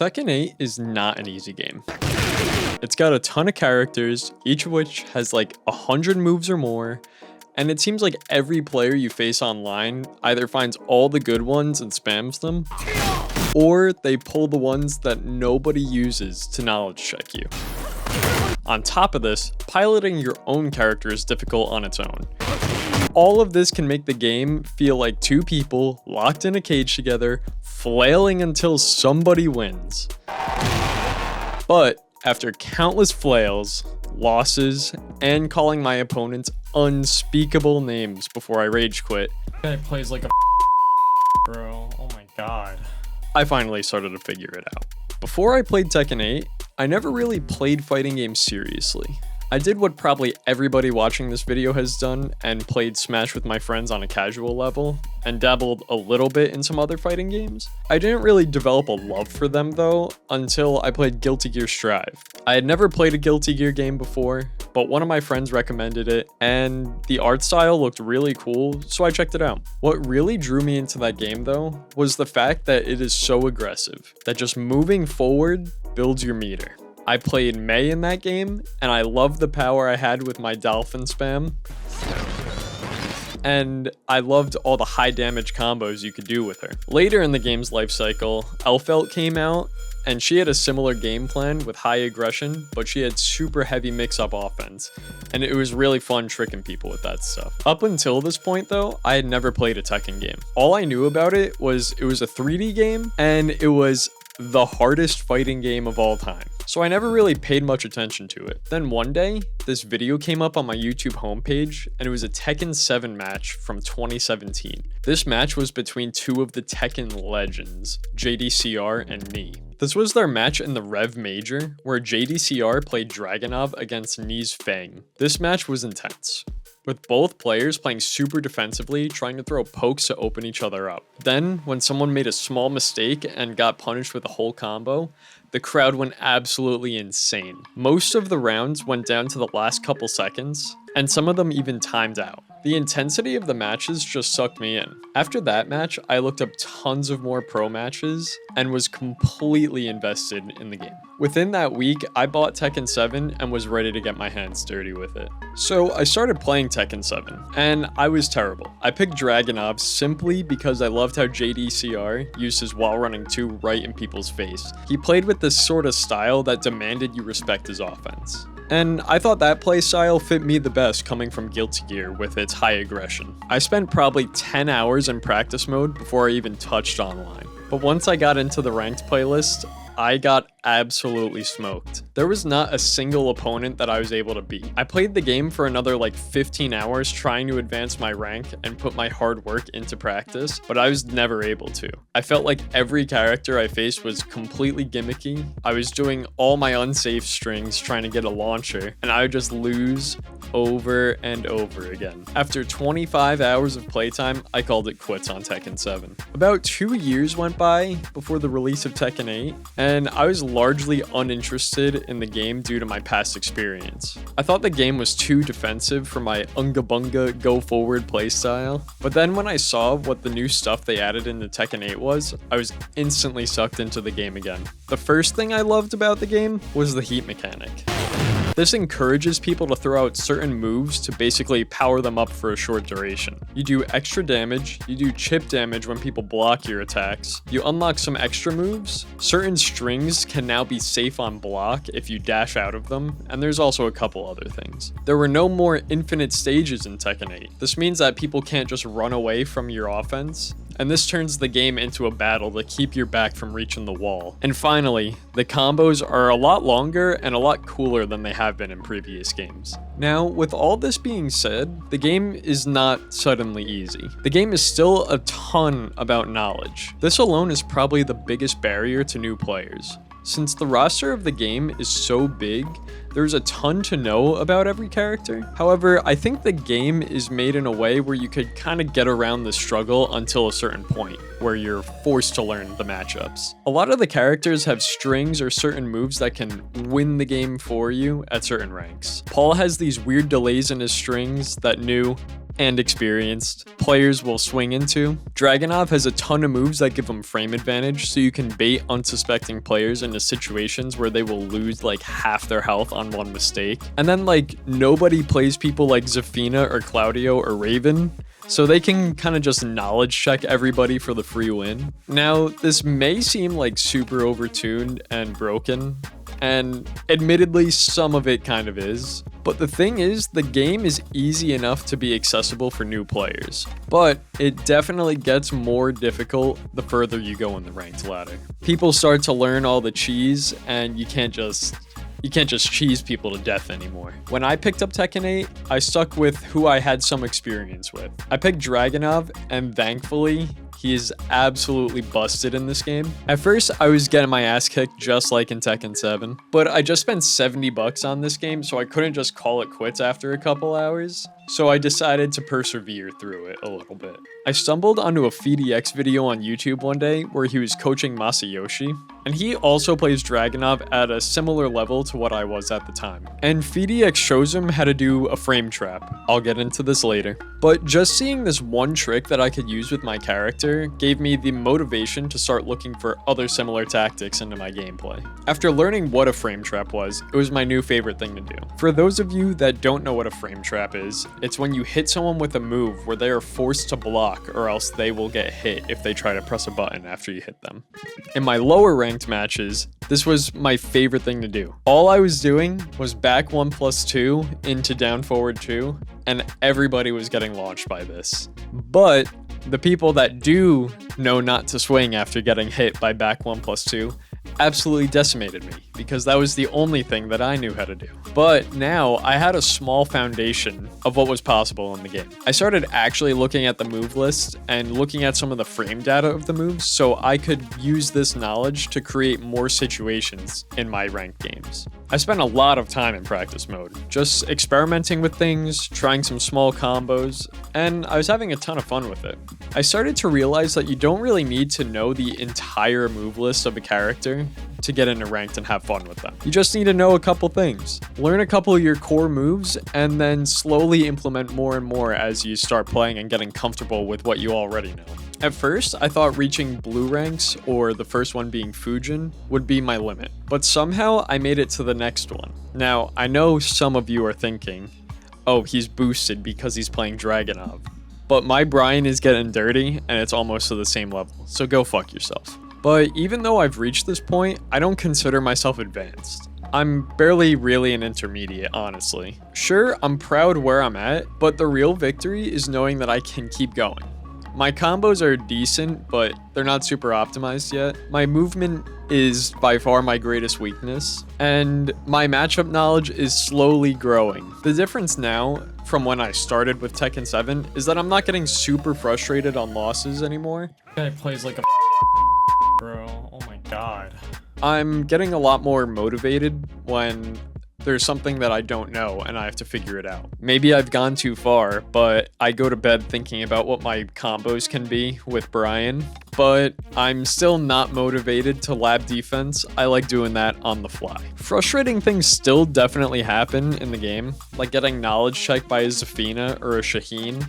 Tekken 8 is not an easy game. It's got a ton of characters, each of which has like 100 moves or more, and it seems like every player you face online either finds all the good ones and spams them, or they pull the ones that nobody uses to knowledge check you. On top of this, piloting your own character is difficult on its own. All of this can make the game feel like two people locked in a cage together, flailing until somebody wins. But after countless flails, losses, and calling my opponents unspeakable names before I rage quit, Guy plays like a bro. Oh my god. I finally started to figure it out. Before I played Tekken 8, I never really played fighting games seriously. I did what probably everybody watching this video has done and played Smash with my friends on a casual level, and dabbled a little bit in some other fighting games. I didn't really develop a love for them though until I played Guilty Gear Strive. I had never played a Guilty Gear game before, but one of my friends recommended it, and the art style looked really cool, so I checked it out. What really drew me into that game though was the fact that it is so aggressive, that just moving forward builds your meter. I played Mei in that game, and I loved the power I had with my dolphin spam. And I loved all the high damage combos you could do with her. Later in the game's life cycle, Elfelt came out, and she had a similar game plan with high aggression, but she had super heavy mix-up offense, and it was really fun tricking people with that stuff. Up until this point though, I had never played a Tekken game. All I knew about it was a 3D game, and it was the hardest fighting game of all time. So I never really paid much attention to it. Then one day, this video came up on my YouTube homepage, and it was a Tekken 7 match from 2017. This match was between two of the Tekken legends, JDCR and Knee. This was their match in the Rev Major, where JDCR played Dragunov against Knee's Fang. This match was intense, with both players playing super defensively, trying to throw pokes to open each other up. Then, when someone made a small mistake and got punished with a whole combo, the crowd went absolutely insane. Most of the rounds went down to the last couple seconds, and some of them even timed out. The intensity of the matches just sucked me in. After that match, I looked up tons of more pro matches and was completely invested in the game. Within that week, I bought Tekken 7 and was ready to get my hands dirty with it. So I started playing Tekken 7, and I was terrible. I picked Dragunov simply because I loved how JDCR used his wall running 2 right in people's face. He played with this sort of style that demanded you respect his offense. And I thought that playstyle fit me the best coming from Guilty Gear with its high aggression. I spent probably 10 hours in practice mode before I even touched online. But once I got into the ranked playlist, I got absolutely smoked. There was not a single opponent that I was able to beat. I played the game for another like 15 hours trying to advance my rank and put my hard work into practice, but I was never able to. I felt like every character I faced was completely gimmicky. I was doing all my unsafe strings trying to get a launcher, and I would just lose over and over again. After 25 hours of playtime, I called it quits on Tekken 7. About 2 years went by before the release of Tekken 8, and I was largely uninterested in the game due to my past experience. I thought the game was too defensive for my unga bunga go forward playstyle, but then when I saw what the new stuff they added into Tekken 8 was, I was instantly sucked into the game again. The first thing I loved about the game was the heat mechanic. This encourages people to throw out certain moves to basically power them up for a short duration. You do extra damage, you do chip damage when people block your attacks, you unlock some extra moves, certain strings can now be safe on block if you dash out of them, and there's also a couple other things. There were no more infinite stages in Tekken 8. This means that people can't just run away from your offense, and this turns the game into a battle to keep your back from reaching the wall. And finally, the combos are a lot longer and a lot cooler than they have been in previous games. Now, with all this being said, the game is not suddenly easy. The game is still a ton about knowledge. This alone is probably the biggest barrier to new players. Since the roster of the game is so big, There's a ton to know about every character. However, I think the game is made in a way where you could kind of get around the struggle until a certain point, where you're forced to learn the matchups. A lot of the characters have strings or certain moves that can win the game for you at certain ranks. Paul has these weird delays in his strings that new and experienced players will swing into. Dragunov has a ton of moves that give him frame advantage, so you can bait unsuspecting players into situations where they will lose like half their health on one mistake. And then like nobody plays people like Zafina or Claudio or Raven, so they can kind of just knowledge check everybody for the free win. Now, this may seem like super overtuned and broken, and admittedly some of it kind of is, but the thing is, the game is easy enough to be accessible for new players, but it definitely gets more difficult the further you go in the ranked ladder. People start to learn all the cheese, and you can't just cheese people to death anymore. When I picked up Tekken 8, I stuck with who I had some experience with. I picked Dragunov, and thankfully, he is absolutely busted in this game. At first, I was getting my ass kicked just like in Tekken 7, but I just spent 70 bucks on this game, so I couldn't just call it quits after a couple hours. So I decided to persevere through it a little bit. I stumbled onto a FDX video on YouTube one day where he was coaching Masayoshi, and he also plays Dragunov at a similar level to what I was at the time. And FDX shows him how to do a frame trap. I'll get into this later. But just seeing this one trick that I could use with my character gave me the motivation to start looking for other similar tactics into my gameplay. After learning what a frame trap was, it was my new favorite thing to do. For those of you that don't know what a frame trap is, it's when you hit someone with a move where they are forced to block or else they will get hit if they try to press a button after you hit them. In my lower ranked matches, this was my favorite thing to do. All I was doing was back 1+2 into down forward 2, and everybody was getting launched by this. But the people that do know not to swing after getting hit by back 1+2 absolutely decimated me, because that was the only thing that I knew how to do. But now I had a small foundation of what was possible in the game. I started actually looking at the move list and looking at some of the frame data of the moves, so I could use this knowledge to create more situations in my ranked games. I spent a lot of time in practice mode, just experimenting with things, trying some small combos, and I was having a ton of fun with it. I started to realize that you don't really need to know the entire move list of a character to get into ranked and have fun with them. You just need to know a couple things. Learn a couple of your core moves, and then slowly implement more and more as you start playing and getting comfortable with what you already know. At first, I thought reaching blue ranks, or the first one being Fujin, would be my limit, but somehow I made it to the next one. Now, I know some of you are thinking, oh, he's boosted because he's playing Dragunov, but my Brian is getting dirty and it's almost to the same level, so go fuck yourself. But even though I've reached this point, I don't consider myself advanced. I'm barely really an intermediate, honestly. Sure, I'm proud where I'm at, but the real victory is knowing that I can keep going. My combos are decent, but they're not super optimized yet. My movement is by far my greatest weakness, and my matchup knowledge is slowly growing. The difference now from when I started with Tekken 7 is that I'm not getting super frustrated on losses anymore. Guy plays like a bro. Oh my god. I'm getting a lot more motivated when there's something that I don't know and I have to figure it out. Maybe I've gone too far, but I go to bed thinking about what my combos can be with Brian, but I'm still not motivated to lab defense. I like doing that on the fly. Frustrating things still definitely happen in the game, like getting knowledge checked by a Zafina or a Shaheen,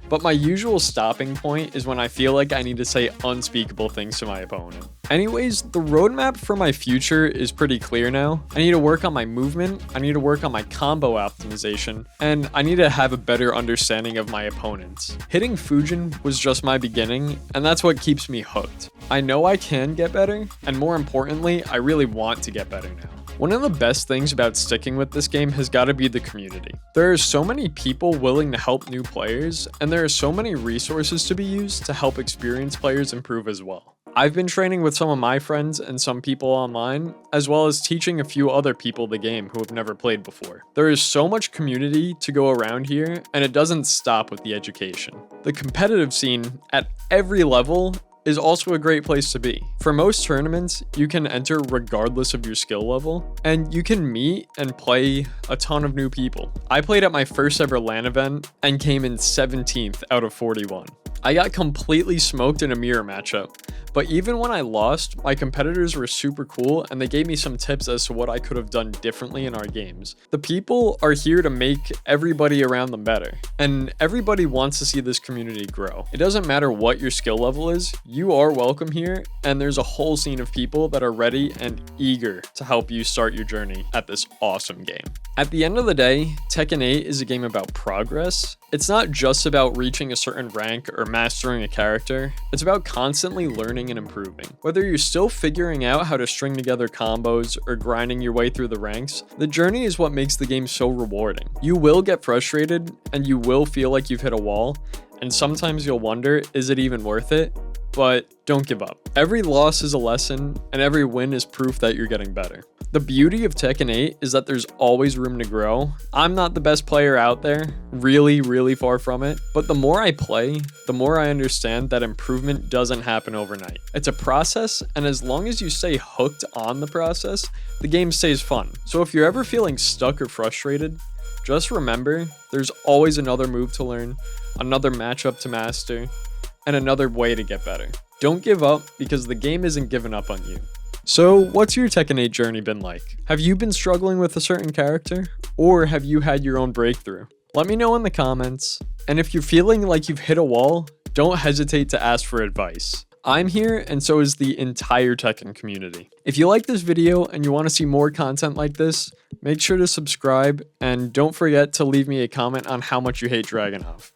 but my usual stopping point is when I feel like I need to say unspeakable things to my opponent. Anyways, the roadmap for my future is pretty clear now. I need to work on my movement, I need to work on my combo optimization, and I need to have a better understanding of my opponents. Hitting Fujin was just my beginning, and that's what keeps me hooked. I know I can get better, and more importantly, I really want to get better now. One of the best things about sticking with this game has got to be the community. There are so many people willing to help new players, and there are so many resources to be used to help experienced players improve as well. I've been training with some of my friends and some people online, as well as teaching a few other people the game who have never played before. There is so much community to go around here, and it doesn't stop with the education. The competitive scene at every level is also a great place to be. For most tournaments, you can enter regardless of your skill level, and you can meet and play a ton of new people. I played at my first ever LAN event and came in 17th out of 41. I got completely smoked in a mirror matchup, but even when I lost, my competitors were super cool and they gave me some tips as to what I could have done differently in our games. The people are here to make everybody around them better, and everybody wants to see this community grow. It doesn't matter what your skill level is, you are welcome here, and there's a whole scene of people that are ready and eager to help you start your journey at this awesome game. At the end of the day, Tekken 8 is a game about progress. It's not just about reaching a certain rank or mastering a character, it's about constantly learning and improving. Whether you're still figuring out how to string together combos or grinding your way through the ranks, the journey is what makes the game so rewarding. You will get frustrated and you will feel like you've hit a wall, and sometimes you'll wonder, is it even worth it? But don't give up. Every loss is a lesson, and every win is proof that you're getting better. The beauty of Tekken 8 is that there's always room to grow. I'm not the best player out there, really far from it, but the more I play, the more I understand that improvement doesn't happen overnight. It's a process, and as long as you stay hooked on the process, the game stays fun. So if you're ever feeling stuck or frustrated, just remember, there's always another move to learn, another matchup to master, and another way to get better. Don't give up, because the game isn't giving up on you. So, what's your Tekken 8 journey been like? Have you been struggling with a certain character? Or have you had your own breakthrough? Let me know in the comments. And if you're feeling like you've hit a wall, don't hesitate to ask for advice. I'm here, and so is the entire Tekken community. If you like this video and you want to see more content like this, make sure to subscribe, and don't forget to leave me a comment on how much you hate Dragunov.